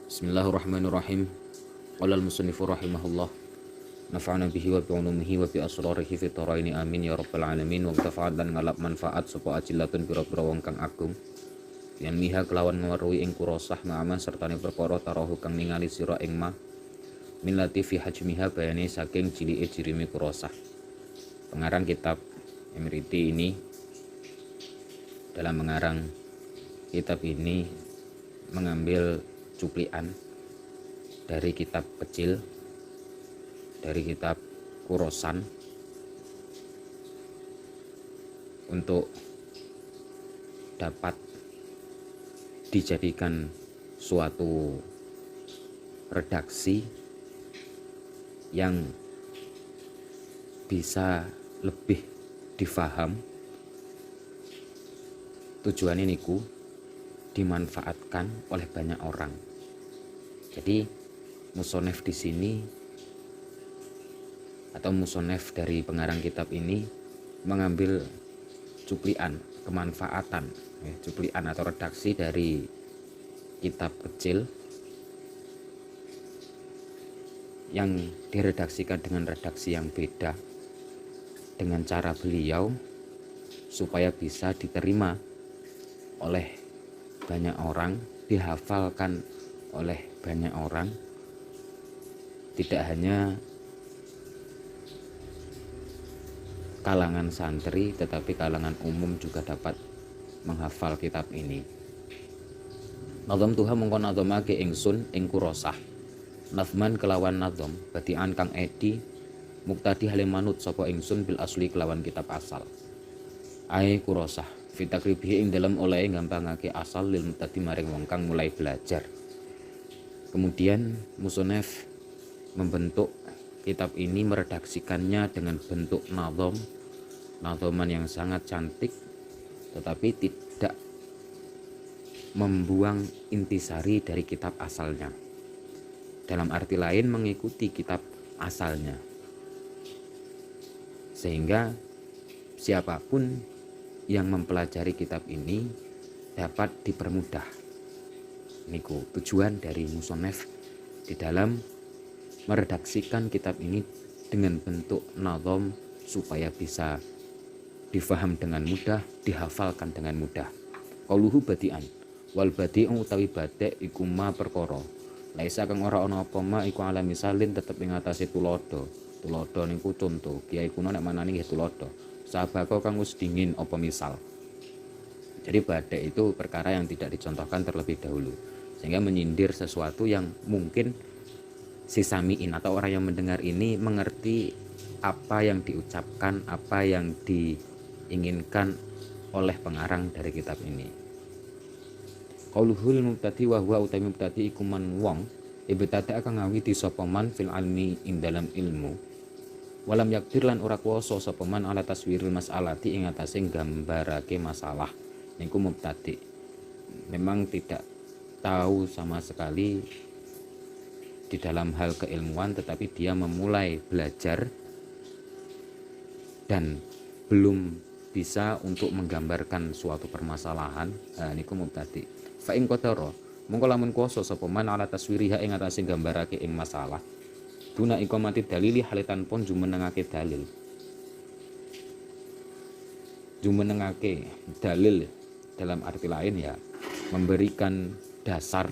Bismillahirrahmanirrahim. Qala al-musannifu rahimahullah. Nafa'ana bihi wa bi'ulumihi wa bi asrarihi fi dharaini amin ya rabbal alamin. Wa tafa'at lan ngalap manfaat sapa ajillatun pira-pira wong kang agung. Yang miha kelawan ngweruhi ing kurosah ma'ama sertane perkara tarahu kang ningali sira ing ma millati fi hajmiha bayane saking cilike jirime kurosah. Pengarang kitab Emiriti ini dalam mengarang kitab ini mengambil cuplikan dari kitab kecil, dari kitab Kurosan, untuk dapat dijadikan suatu redaksi yang bisa lebih difaham. Tujuannya niku dimanfaatkan oleh banyak orang. Jadi musonef di sini atau musonef dari pengarang kitab ini mengambil cuplian kemanfaatan, cuplian atau redaksi dari kitab kecil yang diredaksikan dengan redaksi yang beda dengan cara beliau supaya bisa diterima oleh banyak orang, dihafalkan oleh banyak orang, tidak hanya kalangan santri tetapi kalangan umum juga dapat menghafal kitab ini. Nazam Tuhan mongko nazamake ingsun ing kurosah. Nazman kelawan nazam badian kang edi muktadi hale manut sapa ingsun bil asli kelawan kitab asal. Ai kurosah fitakribihi ing dalam oleh gampangake asal lil mutadi maring wong kang mulai belajar. Kemudian musonef membentuk kitab ini, meredaksikannya dengan bentuk nadhoman yang sangat cantik, tetapi tidak membuang intisari dari kitab asalnya. Dalam arti lain mengikuti kitab asalnya, sehingga siapapun yang mempelajari kitab ini dapat dipermudah. Niku tujuan dari musonef di dalam meredaksikan kitab ini dengan bentuk nadhom supaya bisa difaham dengan mudah, dihafalkan dengan mudah. Qauluhu badi'an wal badi'u utawi badek iku ma perkara laisa kang ora ana apa ma iku ala misalin tetep ing atase tulodo. Tulodo niku conto, kiai kuno nek manani nggih tulodo. Sabako kang wis dingin apa misal. Jadi badek itu perkara yang tidak dicontohkan terlebih dahulu, sehingga menyindir sesuatu yang mungkin si sami'in atau orang yang mendengar ini mengerti apa yang diucapkan, apa yang diinginkan oleh pengarang dari kitab ini. Qauluhul mubtadi wa huwa utawi mubtadi iku man wong ibtada kang ngawiti sapa man fil ilmi ing dalam ilmu. Walam yakdir lan ora kuwasa sapa man ala taswiril mas'alati ing atase gambarake masalah. Niku mubtadi. Memang tidak tahu sama sekali di dalam hal keilmuan, tetapi dia memulai belajar dan belum bisa untuk menggambarkan suatu permasalahan. Niku mubtadi. Fa in qadara mongko lamun kuwasa sapa man ala taswiriha ing atase gambarake ing masalah. Duna iqamati dalili halitan pun jumenengake dalil. Jumenengake dalil dalam arti lain ya memberikan dasar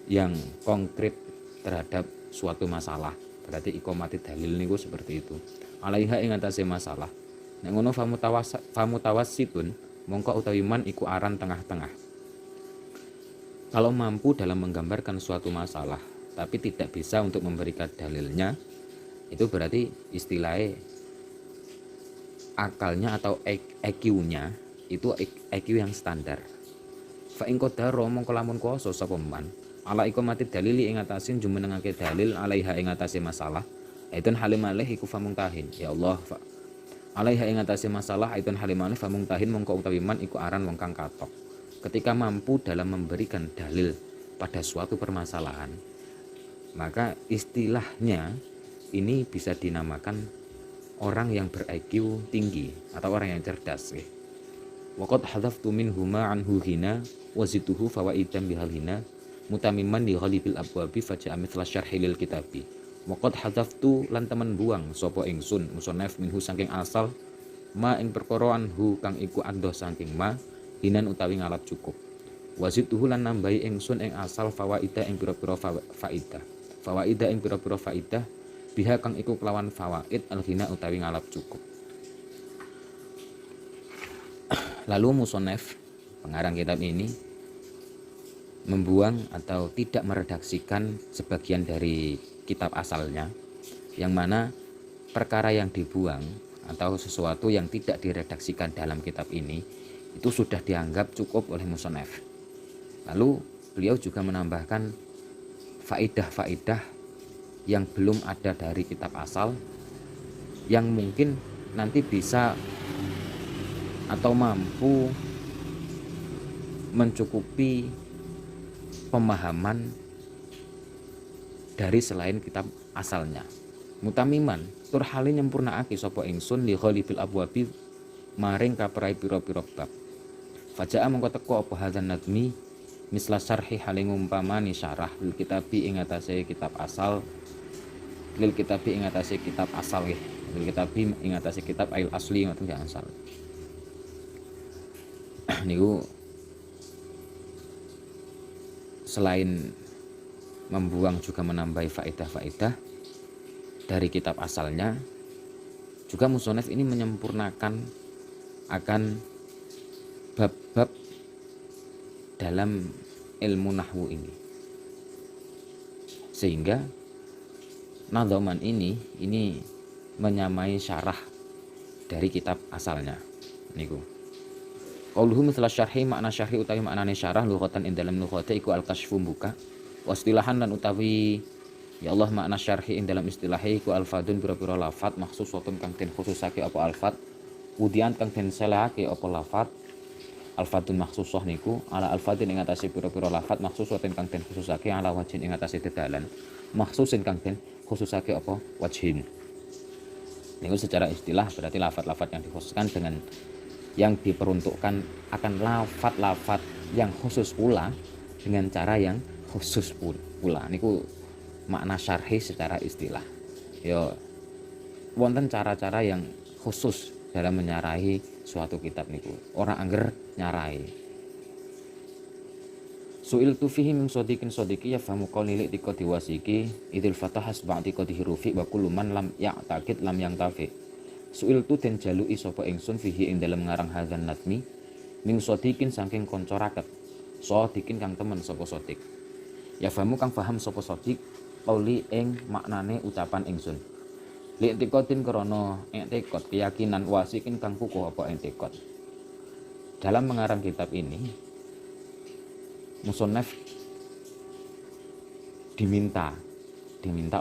yang konkret terhadap suatu masalah. Berarti iqamati dalil niku seperti itu. Alaiha ing atase masalah. Nek ngono famutawassitun mongko utawi man iku aran tengah-tengah. Kalau mampu dalam menggambarkan suatu masalah tapi tidak bisa untuk memberikan dalilnya, itu berarti istilahnya akalnya atau EQ-nya itu EQ yang standar. Fa ing qadara mongko lamun kuwasa sapa man ala iqamati dalili ing atase jumenengake dalil alaiha ing atase masalah, aitun halimalih iku famungtahin. Ya Allah, alaiha ing atase masalah aitun halimalih famungtahin mongko utawi man iku aran wong kang katok. Ketika mampu dalam memberikan dalil pada suatu permasalahan, maka istilahnya ini bisa dinamakan orang yang ber-IQ tinggi atau orang yang cerdas. Waqad hadzaftu minhuma anhu hina wazituhu fawaidam bihalhina mutamiman li ghalibil abwabi faja'a mithla syarhi lil kitabi wa qad hadzaftu lan temen buang sapa ingsun musannaf minhu saking asal ma ing perkara anhu kang iku adoh saking ma hinan utawi ngalap cukup wazituhu lan nambahi ingsun ing asal fawaida ing pira-pira faidah fawaida ing pira-pira faidah biha kang iku kelawan fawaid alghina utawi ngalap cukup. Lalu musannaf pengarang kitab ini membuang atau tidak meredaksikan sebagian dari kitab asalnya, yang mana perkara yang dibuang atau sesuatu yang tidak diredaksikan dalam kitab ini itu sudah dianggap cukup oleh musannaf. Lalu beliau juga menambahkan faidah-faidah yang belum ada dari kitab asal yang mungkin nanti bisa atau mampu mencukupi pemahaman dari selain kitab asalnya. Mutamiman tur hale nyempurnaake sapa ingsun li ghalibil abwabi maring kaperai pira-pira bab. Faja'a mengko teko apa hadzan nadmi misla syarhi hale ngumpamani syarah lil kitabi ing atase kitab asal lil kitabi ing atase kitab asal nggih lil kitabi ing atase kitab ail asli ngoten nggih asal. Niku selain membuang juga menambahi faedah-faedah dari kitab asalnya, juga musannaf ini menyempurnakan akan bab-bab dalam ilmu nahwu ini, sehingga nadhaman ini menyamai syarah dari kitab asalnya niku. Qauluhu mithla syarhi makna syarhi utawi maknane syarah lughatan ing dalam lughate iku al-kasyfu buka wa istilahan lan utawi ya Allah makna syarhi ing dalam istilahe iku alfadun pira-pira lafat maksusatun kang den khususake apa alfat udian kang den selehake apa lafat alfadun maksusah niku ala alfadin ing atase pira-pira lafat maksusatun kang den khususake ala wajhin ing atase dedalan maksusin kang den khususake apa wajhin. Niku secara istilah berarti lafat-lafat yang dikhususkan dengan yang diperuntukkan akan lafat-lafat yang khusus pula dengan cara yang khusus pula. Niku makna syarhi secara istilah. Yo wonten cara-cara yang khusus dalam menyarahi suatu kitab niku. Ora angger nyarahi. Su'il tu fihi min sodikin sodiki ya fahamu qawli li'tika diwasiki idil fatah hasba'ti qadihi rufi wa kullu man lam ya'taqid lam yang tafi. Su'il tu den jaluki sapa ingsun fihi ing dalam ngarang hadzan nadmi min sodikin saking kanca raket sodikin kang temen sapa sodik ya fahamu kang paham sapa sodik qawli ing maknane ucapan ingsun li'tiqadin krana i'tiqad keyakinan wasikin kang kukuh apa i'tiqad. Dalam mengarang kitab ini musannaf diminta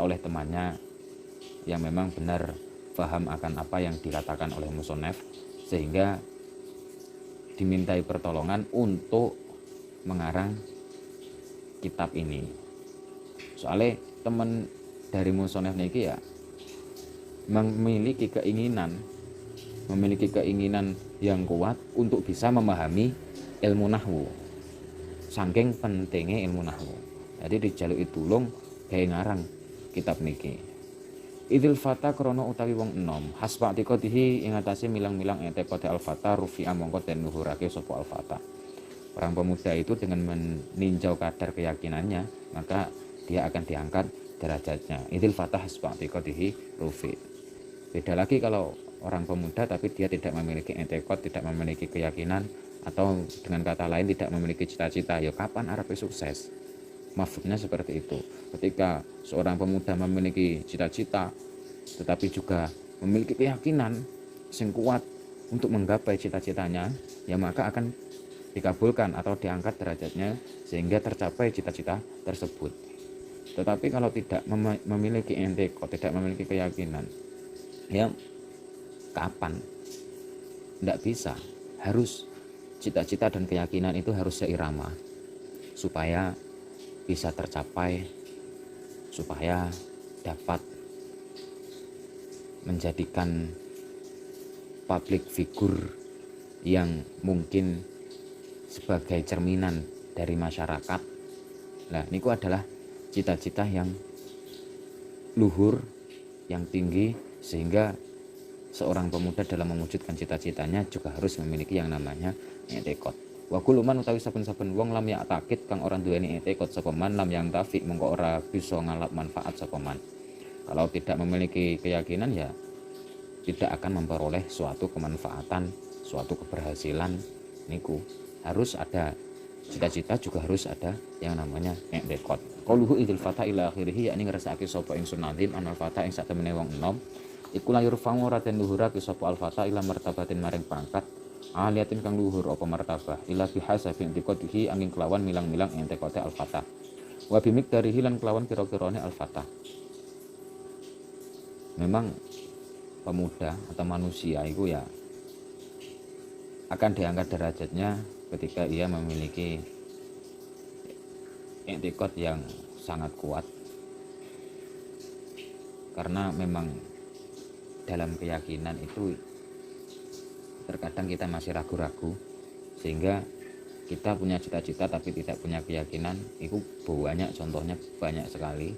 oleh temannya yang memang benar paham akan apa yang dikatakan oleh musannaf, sehingga dimintai pertolongan untuk mengarang kitab ini. Soalnya teman dari musannaf niki ya memiliki keinginan yang kuat untuk bisa memahami ilmu nahwu. Saking pentingnya ilmu nahwu, jadi dijaluki tulung gawe ngarang kitab niki. Idil fata krono utawi wong enom hasba tiqatihi ing atase milang-milang etekode al-fata rufi'a mongko den nuhurake sapa al-fata. Orang pemuda itu dengan meninjau kadar keyakinannya, maka dia akan diangkat derajatnya. Idil fata hasba tiqatihi rufi. Beda lagi kalau orang pemuda tapi dia tidak memiliki etekod, tidak memiliki keyakinan, atau dengan kata lain tidak memiliki cita-cita, ya kapan arep sukses? Maksudnya seperti itu. Ketika seorang pemuda memiliki cita-cita tetapi juga memiliki keyakinan yang kuat untuk menggapai cita-citanya, ya maka akan dikabulkan atau diangkat derajatnya sehingga tercapai cita-cita tersebut. Tetapi kalau tidak memiliki etekod, tidak memiliki keyakinan, ya kapan? Tidak bisa. Harus cita-cita dan keyakinan itu harus seirama supaya bisa tercapai, supaya dapat menjadikan public figure yang mungkin sebagai cerminan dari masyarakat. Nah, niku adalah cita-cita yang luhur, yang tinggi, sehingga seorang pemuda dalam mewujudkan cita-citanya juga harus memiliki yang namanya i'tiqad. Wa kullu man utawi saben-saben wong lam ya'taqid kang ora duweni i'tiqad sapa man lam yang tafi mongko ora bisa ngalap manfaat sapa man. Kalau tidak memiliki keyakinan ya tidak akan memperoleh suatu kemanfaatan, suatu keberhasilan. Niku harus ada cita-cita, juga harus ada yang namanya i'tiqad. Qauluhu idil fata ila akhirih, yakni ngrasakake sapa ingsun nazim anal fata ing sak temene wong enom iku layur fangu raden luhurake sapa al fata ila martabatin maring pangkat aliatin kang luhur apa martabah ila bihasabi i'tiqadihi angin kelawan milang-milang i'tiqade al fata wa bimiqdarihi lan kelawan kira-kirane al fata. Memang pemuda atau manusia itu ya akan diangkat derajatnya ketika ia memiliki i'tiqad yang sangat kuat, karena memang dalam keyakinan itu terkadang kita masih ragu-ragu, sehingga kita punya cita-cita tapi tidak punya keyakinan. Itu banyak contohnya, banyak sekali.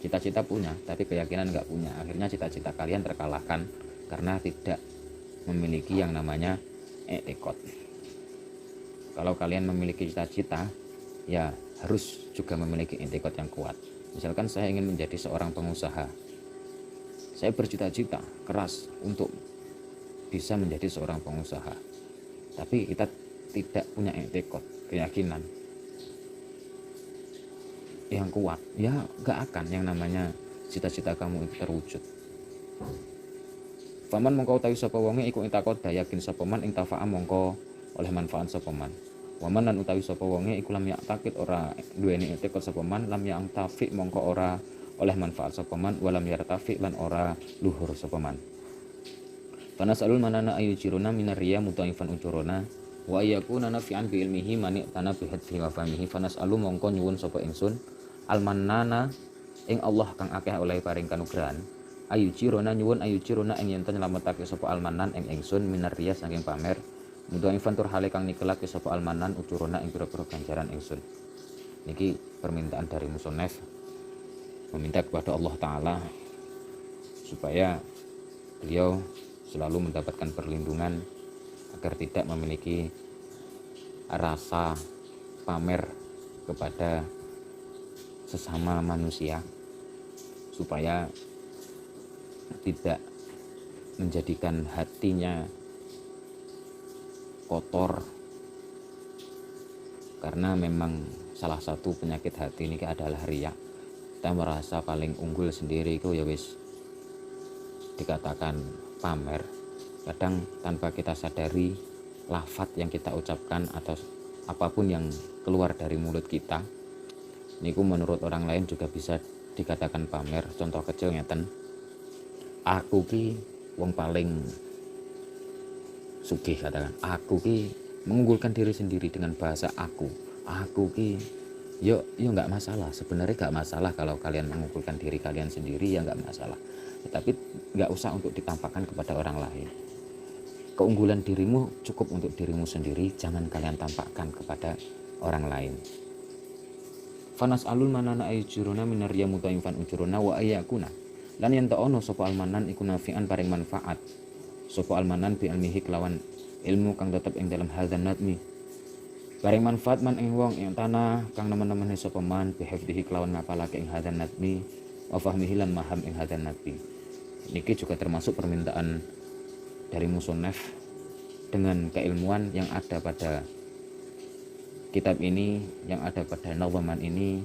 Cita-cita punya tapi keyakinan nggak punya, akhirnya cita-cita kalian terkalahkan karena tidak memiliki yang namanya i'tiqad. Kalau kalian memiliki cita-cita ya harus juga memiliki i'tiqad yang kuat. Misalkan saya ingin menjadi seorang pengusaha, saya bercita-cita keras untuk bisa menjadi seorang pengusaha, tapi kita tidak punya i'tiqad, keyakinan yang kuat, ya gak akan yang namanya cita-cita kamu itu terwujud. Faman mongko utawi sapa wonge iku i'tiqad yakin sapa man ing tafa'a mongko oleh manfaat sapa man. Waman lan utawi sapa wonge iku lam ya'taqid ora duweni i'tiqad sapa man lam ya'tafi mongko ora oleh manfaat sapa man walam yartafi lan ora luhur sapa man. Fanasalul manana ayu jiruna minar riya mutaifan ujuruna wa yakuna nafi'an bi ilmihi mani tana bi hadfi wa fahmihi. Fanasalu mongko nyuwun sapa ingsun almanana ing Allah kang akeh oleh paring kanugrahan ayu jiruna nyuwun ayu jiruna ing yen nyelametake sapa almanan ing ingsun minar riya saking pamer mutaifan tur hale kang nikelake sapa almanan ujuruna ing pira-pira ganjaran ingsun. Niki permintaan dari musonef, meminta kepada Allah Ta'ala supaya beliau selalu mendapatkan perlindungan agar tidak memiliki rasa pamer kepada sesama manusia, supaya tidak menjadikan hatinya kotor, karena memang salah satu penyakit hati ini adalah riya. Kita merasa paling unggul sendiri itu ya wis dikatakan pamer. Kadang tanpa kita sadari lafaz yang kita ucapkan atau apapun yang keluar dari mulut kita niku menurut orang lain juga bisa dikatakan pamer. Contoh kecil ngeten, aku ki wong paling sugih, katakan aku ki mengunggulkan diri sendiri dengan bahasa aku ki yo nggak masalah, sebenarnya nggak masalah kalau kalian mengunggulkan diri kalian sendiri, ya nggak masalah, tetapi nggak usah untuk ditampakkan kepada orang lain. Keunggulan dirimu cukup untuk dirimu sendiri, jangan kalian tampakkan kepada orang lain. Fanas alul manana ayujuruna minarya mutaimfan ujuruna wa ayakuna lan yen ta ono sapa almanan iku nafian paring manfaat sapa almanan bi ilmihi kelawan ilmu kang tetep ing dalam hadzan nadmi paring manfaat man ing wong ing tanah kang nemen-nemen sapa man bi hifdhihi kelawan ngapalake ing hadzan nadmi wa fahmihi lan maham ing hadzan nadmi. Niki juga termasuk permintaan dari musonef dengan keilmuan yang ada pada kitab ini, yang ada pada nawaman ini.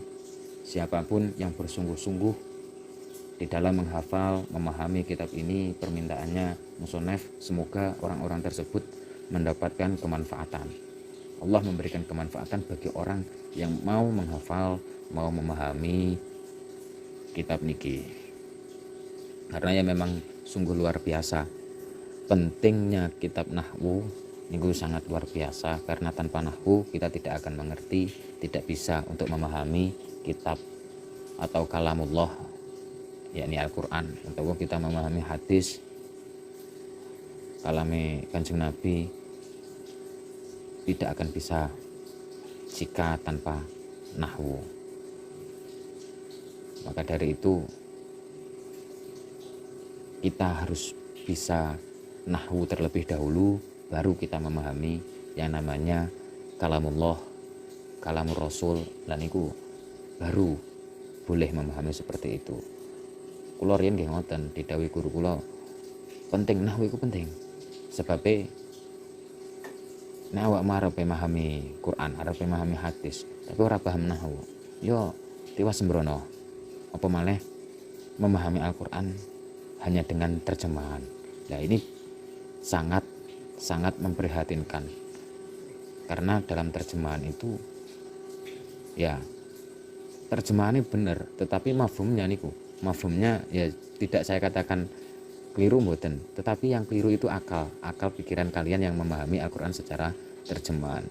Siapapun yang bersungguh-sungguh di dalam menghafal, memahami kitab ini, permintaannya musonef semoga orang-orang tersebut mendapatkan kemanfaatan. Allah memberikan kemanfaatan bagi orang yang mau menghafal, mau memahami kitab niki. Karena ya memang sungguh luar biasa pentingnya kitab nahwu. Ini sangat luar biasa, karena tanpa nahwu kita tidak akan mengerti, tidak bisa untuk memahami kitab atau kalamullah, yakni Al-Quran. Untuk kita memahami hadis kalame Kanjeng Nabi tidak akan bisa jika tanpa nahwu. Maka dari itu kita harus bisa nahwu terlebih dahulu, baru kita memahami yang namanya kalamullah, kalamur rasul, lan iku baru boleh memahami seperti itu. Kula riyen nggih ngoten, didhawuhi guru kula, penting nahwu iku penting. Sebabe nek awakmu arep memahami Quran, arep memahami hadis, tapi ora paham nahwu, yo tiwas sembrono. Apa malah memahami Al-Quran hanya dengan terjemahan. Nah ini sangat memprihatinkan, karena dalam terjemahan itu ya terjemahannya benar, tetapi mafhumnya ya tidak saya katakan keliru mboten, tetapi yang keliru itu akal pikiran kalian yang memahami Al-Quran secara terjemahan.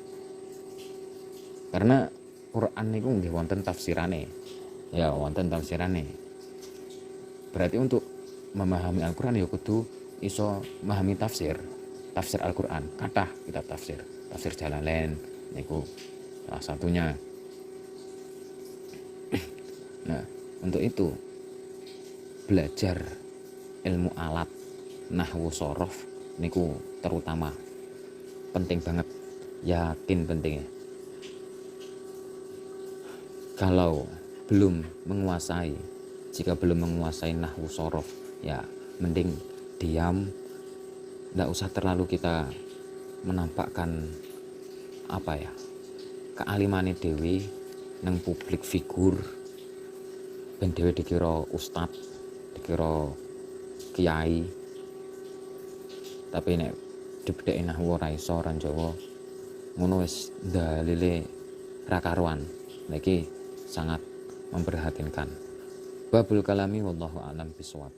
Karena Quran niku nggih wonten tafsirane. Ya wonten tafsirane. Berarti untuk memahami Al-Quran ya kudu iso memahami tafsir Al-Quran. Kathah kitab tafsir Jalalain niku salah satunya. Nah, untuk itu belajar ilmu alat nahwu sorof niku terutama penting banget, yakin pentingnya. Kalau jika belum menguasai nahwu sorof, ya mending diam, nggak usah terlalu kita menampakkan kealimane dewi nang publik figur, ben dewi dikira ustad, dikira kiai, tapi nek dibedheki nahwu ora iso, ora Jawa, ngono wis dalile ra karuan. Niki sangat memprihatinkan. Babul kalami wallahu a'lam bishawab.